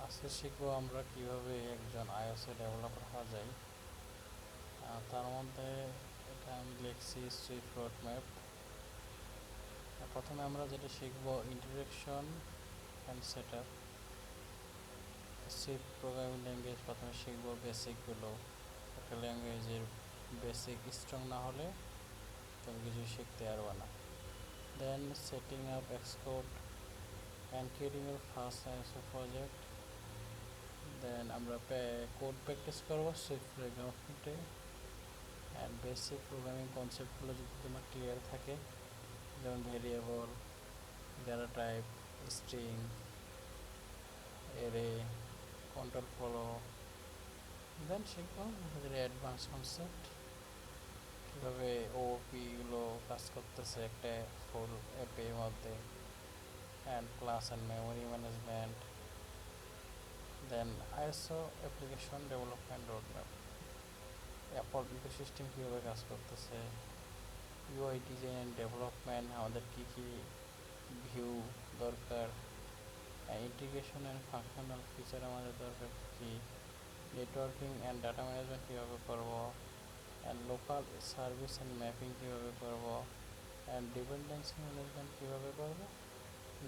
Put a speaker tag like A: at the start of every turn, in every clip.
A: আজকে শিখবো আমরা কিভাবে একজন আইওএস ডেভেলপার হওয়া যায়। তার মধ্যে এটা আমি লিখছি সুইফট রোড ম্যাপ। প্রথমে আমরা যেটা শিখবো introduction and set up. Swift programming language প্রথমে শিখবো বেসিকগুলো। একটা ল্যাঙ্গুয়েজের বেসিক স্ট্রং না হলে তুমি কিছু শিখতে পারবে না। Then setting up Xcode and creating your first iOS project. Then আমরা কোড প্র্যাকটিস করবো সুইফট ডেভেলপমেন্টে। অ্যান্ড বেসিক প্রোগ্রামিং কনসেপ্টগুলো যদি তোমার ক্লিয়ার থাকে, যেমন variable, data type, string, array, control flow. Then শিখবো আমাদের অ্যাডভান্স কনসেপ্ট, কীভাবে ওপিগুলো কাজ করতেছে একটা ফুল অ্যাপের মধ্যে, and class and memory management. Then iOS application development roadmap, Apple ecosystem কীভাবে কাজ করতেছে, ইউআই ডিজাইন অ্যান্ড ডেভেলপমেন্ট, আমাদের কী কী ভিউ দরকার, ইন্টিগ্রেশন অ্যান্ড ফাংশনাল ফিচার আমাদের দরকার কী, নেটওয়ার্কিং অ্যান্ড ডাটা ম্যানেজমেন্ট কীভাবে করবো, and local service and mapping কীভাবে করবো, অ্যান্ড ডিপেন্ডেন্সি ম্যানেজমেন্ট কীভাবে করবো,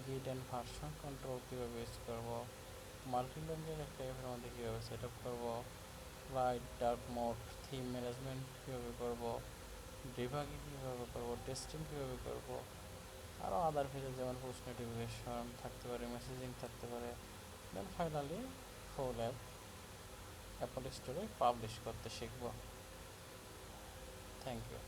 A: গিট অ্যান্ড ভার্সন কন্ট্রোল কীভাবে ইউজ করবো, মাল্টি ল্যাঙ্গুয়েজ একটা অ্যাপের মধ্যে কীভাবে সেট আপ করবো, light dark mode theme management কীভাবে করবো, ডিবাগিং কীভাবে করবো, টেস্টিং কীভাবে করবো, আরও আদার ফিচার যেমন পুশ নোটিফিকেশন থাকতে পারে, মেসেজিং থাকতে পারে। Then finally full app Apple স্টোরে পাবলিশ করতে শিখব। Thank you.